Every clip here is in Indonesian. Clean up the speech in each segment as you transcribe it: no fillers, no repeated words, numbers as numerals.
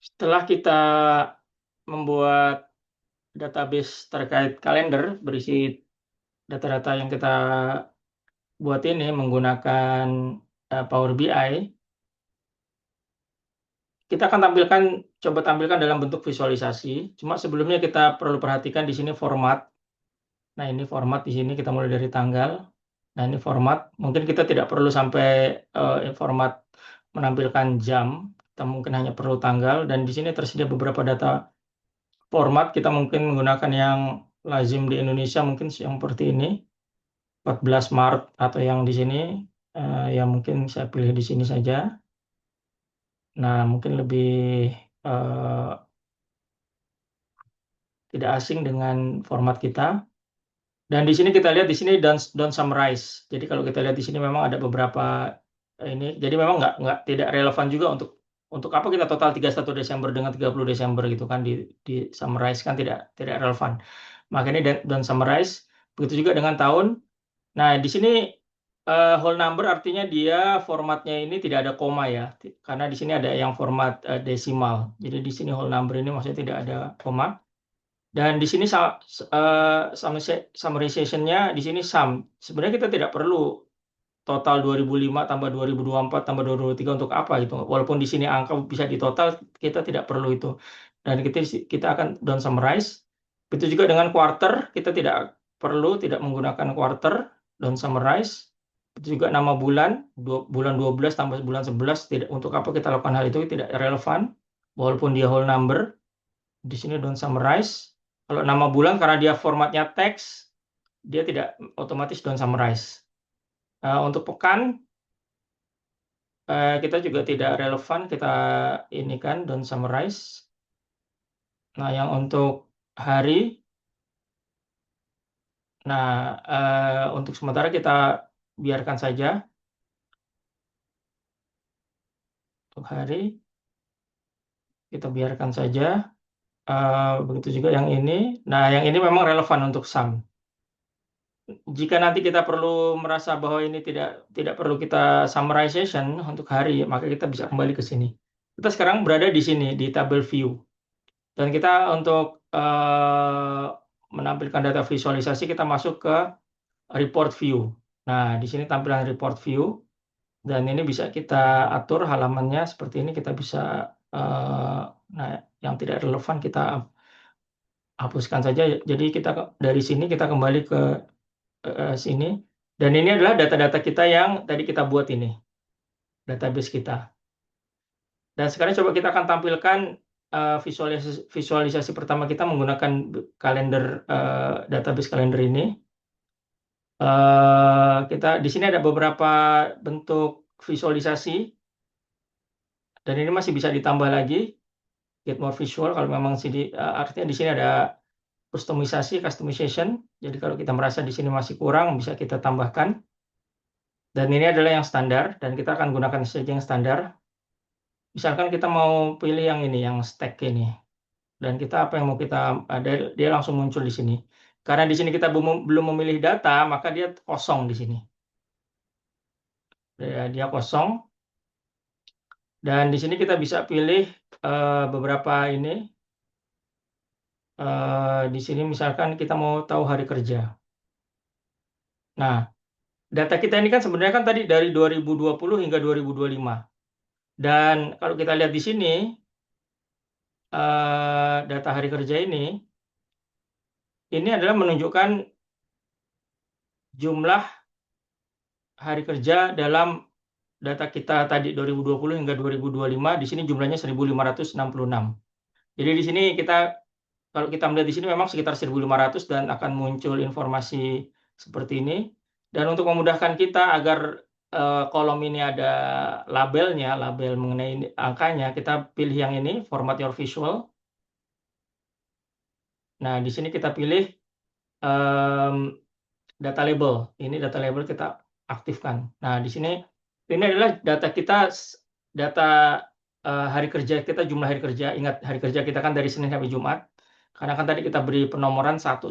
Setelah kita membuat database terkait kalender berisi data-data yang kita buat ini menggunakan Power BI, kita akan coba tampilkan dalam bentuk visualisasi. Cuma sebelumnya kita perlu perhatikan di sini format. Nah, ini format di sini kita mulai dari tanggal. Nah, ini format. Mungkin kita tidak perlu sampai format menampilkan jam. Kita mungkin hanya perlu tanggal. Dan di sini tersedia beberapa data format. Kita mungkin menggunakan yang lazim di Indonesia, mungkin yang seperti ini, 14 Maret, atau yang di sini, ya mungkin saya pilih di sini saja. Nah, mungkin lebih eh, tidak asing dengan format kita. Dan di sini kita lihat di sini don't summarize. Jadi kalau kita lihat di sini memang ada beberapa ini. Jadi memang nggak tidak relevan juga untuk apa kita total 31 Desember dengan 30 Desember gitu kan di summarize kan tidak relevan. Makanya don't summarize. Begitu juga dengan tahun. Nah, di sini whole number artinya dia formatnya ini tidak ada koma ya. Karena di sini ada yang format desimal. Jadi di sini whole number ini maksudnya tidak ada koma. Dan di sini summarization-nya di sini sum. Sebenarnya kita tidak perlu total 2005 tambah 2024 tambah 2023 untuk apa gitu. Walaupun di sini angka bisa ditotal, kita tidak perlu itu. Dan kita akan down summarize. Itu juga dengan quarter, kita tidak menggunakan quarter, down summarize. Itu juga nama bulan, bulan 12 tambah bulan 11, tidak, untuk apa kita lakukan hal itu tidak relevan. Walaupun dia whole number, di sini down summarize. Kalau nama bulan karena dia formatnya teks, dia tidak otomatis down summarize. Untuk pekan, kita juga tidak relevan, kita ini kan down summarize. Nah, yang untuk hari, nah untuk sementara kita biarkan saja. Untuk hari, kita biarkan saja. Begitu juga yang ini. Nah, yang ini memang relevan untuk sum. Jika nanti kita perlu merasa bahwa ini tidak perlu kita summarization untuk hari, maka kita bisa kembali ke sini. Kita sekarang berada di sini di tabel view, dan kita untuk menampilkan data visualisasi kita masuk ke report view. Nah, di sini tampilan report view, dan ini bisa kita atur halamannya seperti ini. Kita bisa nah, yang tidak relevan kita hapuskan saja. Jadi kita dari sini kita kembali ke sini. Dan ini adalah data-data kita yang tadi kita buat ini, database kita. Dan sekarang coba kita akan tampilkan visualisasi pertama kita menggunakan kalender, database kalender ini. Kita di sini ada beberapa bentuk visualisasi, dan ini masih bisa ditambah lagi, get more visual kalau memang artinya di sini ada customization. Jadi kalau kita merasa di sini masih kurang, bisa kita tambahkan. Dan ini adalah yang standar, dan kita akan gunakan saja yang standar. Misalkan kita mau pilih yang ini, yang stack ini. Dan kita apa yang mau kita, dia langsung muncul di sini. Karena di sini kita belum memilih data, maka dia kosong di sini. Dia kosong. Dan di sini kita bisa pilih beberapa ini. Di sini misalkan kita mau tahu hari kerja. Nah, data kita ini kan sebenarnya kan tadi dari 2020 hingga 2025. Dan kalau kita lihat di sini, data hari kerja ini adalah menunjukkan jumlah hari kerja dalam data kita tadi 2020 hingga 2025. Di sini jumlahnya 1.566. Jadi di sini kalau kita melihat di sini memang sekitar 1.500 dan akan muncul informasi seperti ini. Dan untuk memudahkan kita agar kolom ini ada labelnya, label mengenai angkanya, kita pilih yang ini, format your visual. Nah, di sini kita pilih data label. Ini data label kita aktifkan. Nah, di sini ini adalah data kita, data hari kerja kita, jumlah hari kerja. Ingat, hari kerja kita kan dari Senin sampai Jumat. Karena kan tadi kita beri penomoran 111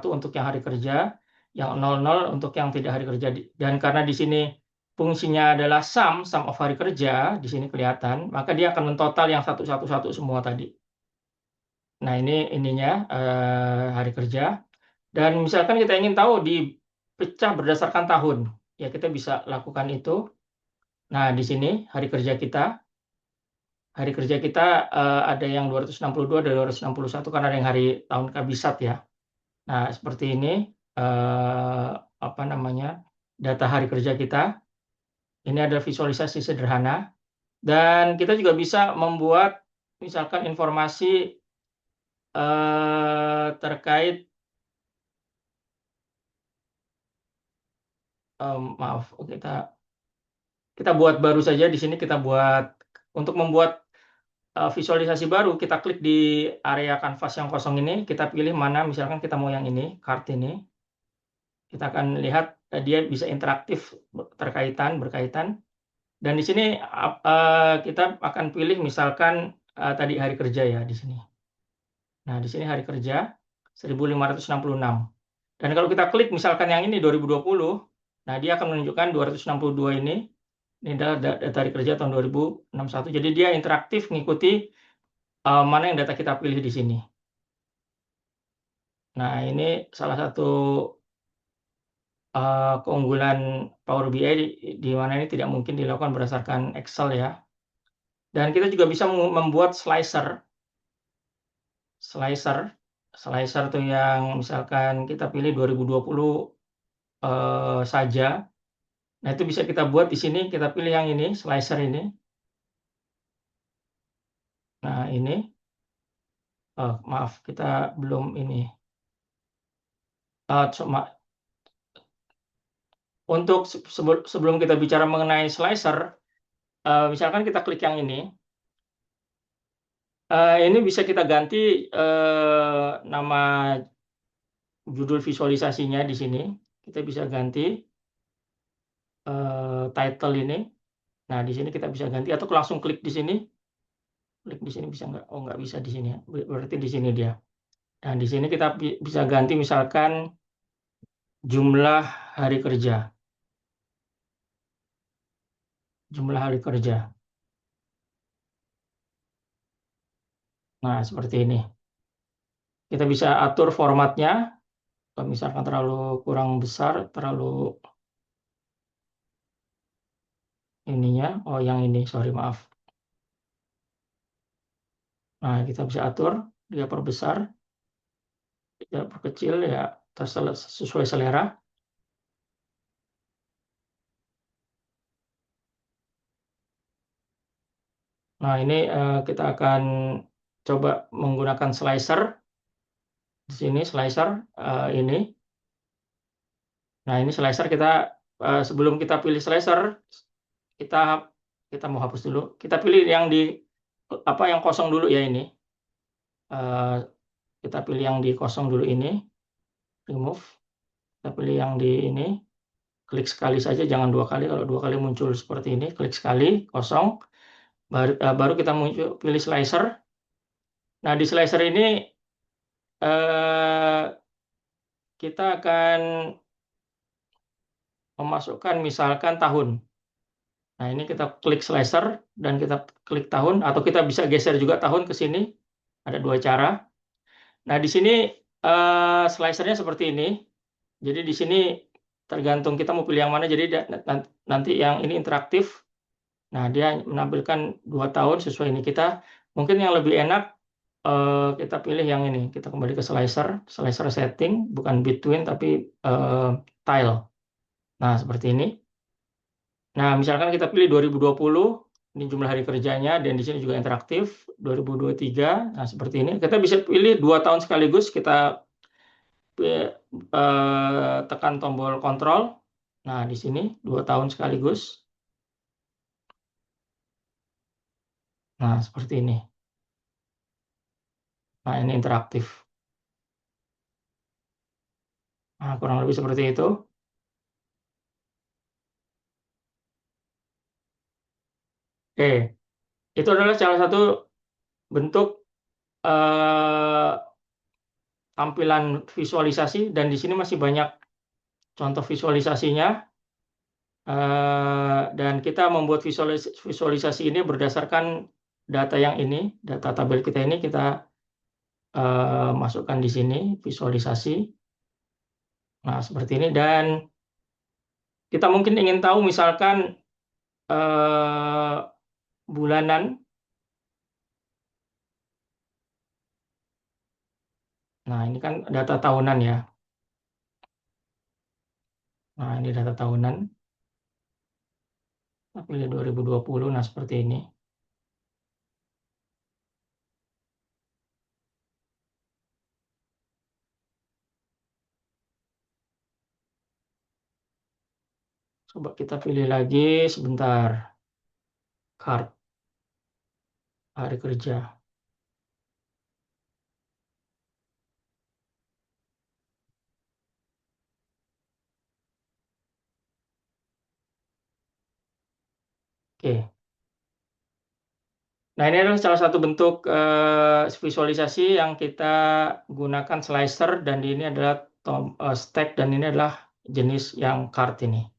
untuk yang hari kerja, yang 00 untuk yang tidak hari kerja. Dan karena di sini fungsinya adalah sum of hari kerja, di sini kelihatan, maka dia akan mentotal yang satu semua tadi. Nah, ini ininya hari kerja. Dan misalkan kita ingin tahu dipecah berdasarkan tahun, ya kita bisa lakukan itu. Nah, di sini hari kerja kita ada yang 262, ada 261 karena ada yang hari tahun kabisat ya. Nah, seperti ini apa namanya data hari kerja kita. Ini adalah visualisasi sederhana. Dan kita juga bisa membuat misalkan informasi terkait maaf kita buat baru saja di sini kita buat untuk membuat visualisasi baru kita klik di area kanvas yang kosong ini kita pilih mana misalkan kita mau yang ini kart ini kita akan lihat dia bisa interaktif berkaitan dan di sini kita akan pilih misalkan tadi hari kerja ya di sini. Nah, di sini hari kerja 1566. Dan kalau kita klik misalkan yang ini 2020, nah dia akan menunjukkan 262 ini. Ini adalah data hari kerja tahun 2061. Jadi dia interaktif mengikuti mana yang data kita pilih di sini. Nah, ini salah satu keunggulan Power BI di mana ini tidak mungkin dilakukan berdasarkan Excel ya. Dan kita juga bisa membuat slicer. Slicer. Slicer tuh yang misalkan kita pilih 2020 saja. Nah, itu bisa kita buat di sini. Kita pilih yang ini, slicer ini. Nah, ini. Maaf, kita belum ini. Untuk sebelum kita bicara mengenai slicer, misalkan kita klik yang ini bisa kita ganti nama judul visualisasinya di sini. Kita bisa ganti title ini. Nah, di sini kita bisa ganti atau langsung klik di sini. Klik di sini bisa nggak? Oh, nggak bisa di sini ya. Berarti di sini dia. Dan di sini kita bisa ganti misalkan jumlah hari kerja. Jumlah hari kerja. Nah, seperti ini. Kita bisa atur formatnya. Kalau misalkan terlalu kurang besar, terlalu ininya. Oh, yang ini, sorry, maaf. Nah, kita bisa atur. Dia perbesar. Dia perkecil, ya sesuai selera. Nah, ini kita akan coba menggunakan slicer. Di sini slicer ini. Nah, ini slicer kita sebelum kita pilih slicer kita kita mau hapus dulu. Kita pilih yang di apa yang kosong dulu ya ini. Kita pilih yang di kosong dulu ini. Remove. Kita pilih yang di ini. Klik sekali saja, jangan dua kali. Kalau dua kali muncul seperti ini, klik sekali kosong. Baru kita pilih slicer. Nah, di slicer ini kita akan memasukkan misalkan tahun. Nah, ini kita klik slicer dan kita klik tahun atau kita bisa geser juga tahun ke sini. Ada dua cara. Nah, di sini slicernya seperti ini. Jadi di sini tergantung kita mau pilih yang mana. Jadi nanti yang ini interaktif. Nah, dia menampilkan 2 tahun sesuai ini kita. Mungkin yang lebih enak kita pilih yang ini. Kita kembali ke slicer setting, bukan between tapi tile. Nah, seperti ini. Nah, misalkan kita pilih 2020, ini jumlah hari kerjanya, dan di sini juga interaktif, 2023, nah seperti ini. Kita bisa pilih 2 tahun sekaligus, kita tekan tombol kontrol. Nah, di sini 2 tahun sekaligus. Nah, seperti ini. Nah, ini interaktif. Nah, kurang lebih seperti itu. Oke, itu adalah salah satu bentuk tampilan visualisasi, dan di sini masih banyak contoh visualisasinya. Dan kita membuat visualisasi ini berdasarkan data yang ini, data tabel kita ini kita masukkan di sini, visualisasi. Nah, seperti ini. Dan kita mungkin ingin tahu misalkan bulanan. Nah, ini kan data tahunan ya. Nah, ini data tahunan. April 2020, nah seperti ini. Coba kita pilih lagi sebentar. Card, hari kerja. Oke. Nah, ini adalah salah satu bentuk visualisasi yang kita gunakan slicer, dan ini adalah stack, dan ini adalah jenis yang card ini.